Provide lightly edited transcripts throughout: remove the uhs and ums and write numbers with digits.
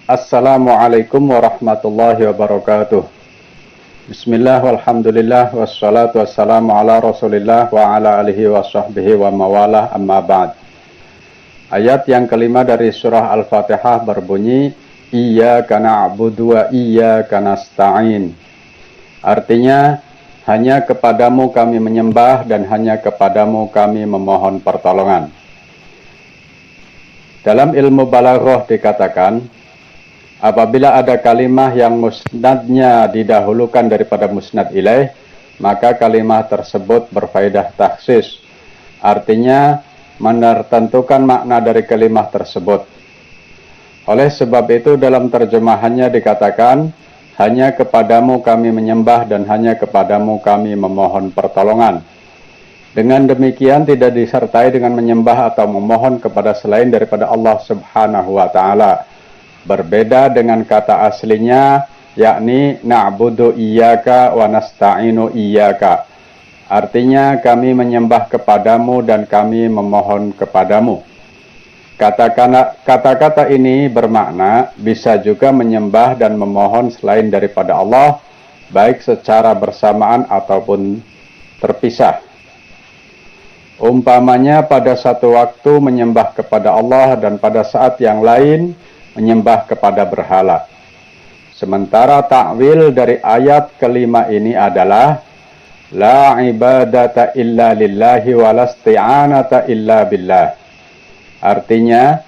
Assalamualaikum warahmatullahi wabarakatuh. Bismillah walhamdulillah wassalatu wassalamu ala rasulillah wa ala alihi wa sahbihi wa mawalah amma ba'd. Ayat yang kelima dari surah Al-Fatihah berbunyi Iyyaka na'budu wa iyyaka nasta'in. Artinya, hanya kepadamu kami menyembah dan hanya kepadamu kami memohon pertolongan. Dalam ilmu balaghah dikatakan, apabila ada kalimah yang musnadnya didahulukan daripada musnad ilaih, maka kalimah tersebut berfaedah takhsis. Artinya, menertentukan makna dari kalimah tersebut. Oleh sebab itu dalam terjemahannya dikatakan, hanya kepadamu kami menyembah dan hanya kepadamu kami memohon pertolongan. Dengan demikian tidak disertai dengan menyembah atau memohon kepada selain daripada Allah Subhanahu wa Ta'ala. Berbeda dengan kata aslinya, yakni na'budu iyyaka wa nasta'inu iyyaka. Artinya kami menyembah kepadamu dan kami memohon kepadamu. Kata-kata ini bermakna bisa juga menyembah dan memohon selain daripada Allah, baik secara bersamaan ataupun terpisah. Umpamanya pada satu waktu menyembah kepada Allah dan pada saat yang lain menyembah kepada berhala. Sementara takwil dari ayat kelima ini adalah la ibadata illa lillahi wa la isti'anata illa billah. Artinya,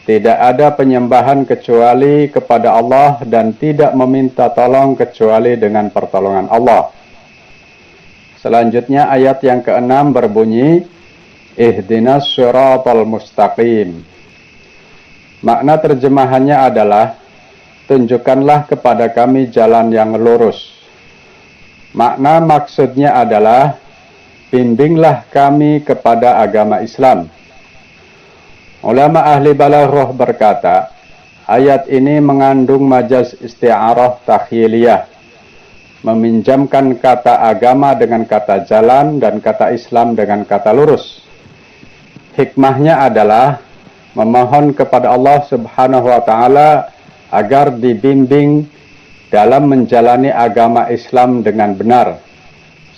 tidak ada penyembahan kecuali kepada Allah dan tidak meminta tolong kecuali dengan pertolongan Allah. Selanjutnya ayat yang keenam berbunyi ihdinas siratal mustaqim. Makna terjemahannya adalah tunjukkanlah kepada kami jalan yang lurus. Makna maksudnya adalah bimbinglah kami kepada agama Islam. Ulama ahli balaghah berkata, ayat ini mengandung majaz isti'arah takhyiliyah, meminjamkan kata agama dengan kata jalan dan kata Islam dengan kata lurus. Hikmahnya adalah memohon kepada Allah Subhanahu wa Ta'ala agar dibimbing dalam menjalani agama Islam dengan benar,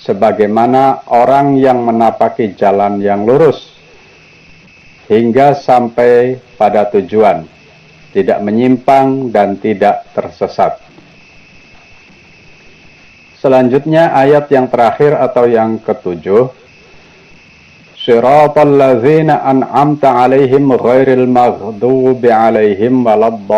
sebagaimana orang yang menapaki jalan yang lurus hingga sampai pada tujuan, tidak menyimpang dan tidak tersesat. Selanjutnya ayat yang terakhir atau yang ketujuh, Shiratal ladzina an'amta alaihim ghairil maghdubi alaihim waladdallin.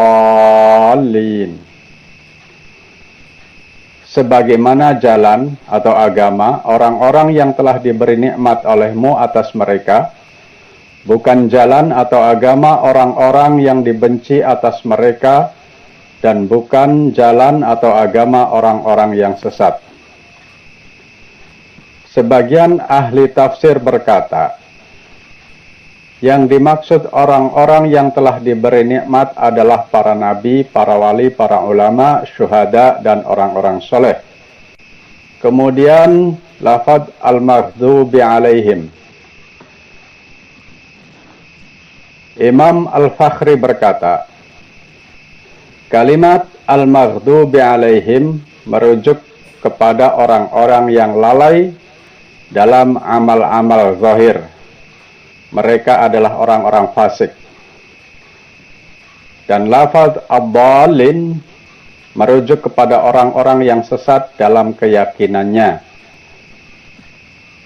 Sebagaimana jalan atau agama orang-orang yang telah diberi nikmat olehmu atas mereka, bukan jalan atau agama orang-orang yang dibenci atas mereka, dan bukan jalan atau agama orang-orang yang sesat. Sebagian ahli tafsir berkata, yang dimaksud orang-orang yang telah diberi nikmat adalah para nabi, para wali, para ulama, syuhada, dan orang-orang soleh. Kemudian, lafadz al-maghdubi alaihim. Imam Al-Fakhri berkata, kalimat al-maghdubi alaihim merujuk kepada orang-orang yang lalai dalam amal-amal zahir. Mereka adalah orang-orang fasik. Dan lafaz ad-dallin merujuk kepada orang-orang yang sesat dalam keyakinannya.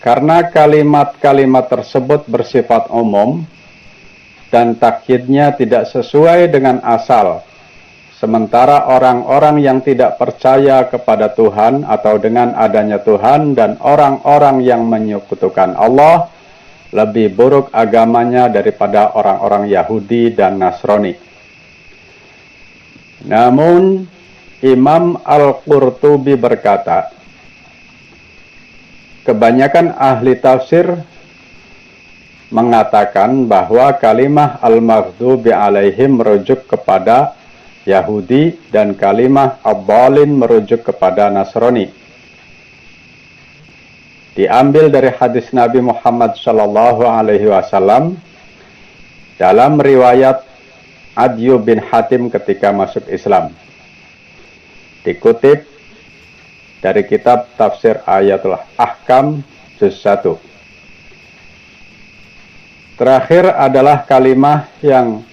Karena kalimat-kalimat tersebut bersifat umum dan takyidnya tidak sesuai dengan asal. Sementara orang-orang yang tidak percaya kepada Tuhan atau dengan adanya Tuhan dan orang-orang yang menyekutukan Allah lebih buruk agamanya daripada orang-orang Yahudi dan Nasrani. Namun Imam Al-Qurtubi berkata, kebanyakan ahli tafsir mengatakan bahwa kalimah al-maghdubi alaihim merujuk kepada Yahudi dan kalimah ad-dallin merujuk kepada Nasrani. Diambil dari hadis Nabi Muhammad sallallahu alaihi wasallam dalam riwayat Adyu bin Hatim ketika masuk Islam. Dikutip dari kitab Tafsir Ayatul Ahkam juz 1. Terakhir adalah kalimat yang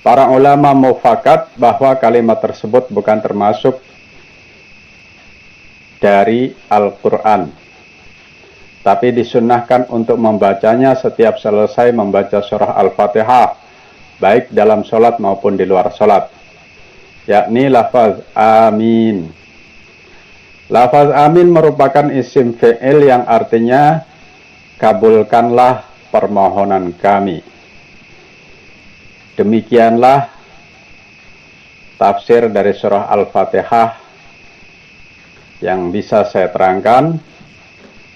para ulama mufakat bahwa kalimat tersebut bukan termasuk dari Al-Quran, tapi disunnahkan untuk membacanya setiap selesai membaca surah Al-Fatihah, baik dalam sholat maupun di luar sholat, yakni lafaz amin. Lafaz amin merupakan isim fi'il yang artinya kabulkanlah permohonan kami. Demikianlah tafsir dari surah Al-Fatihah yang bisa saya terangkan.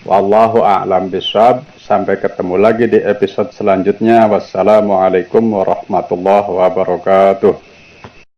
Wallahu a'lam bishawab. Sampai ketemu lagi di episode selanjutnya. Wassalamualaikum warahmatullahi wabarakatuh.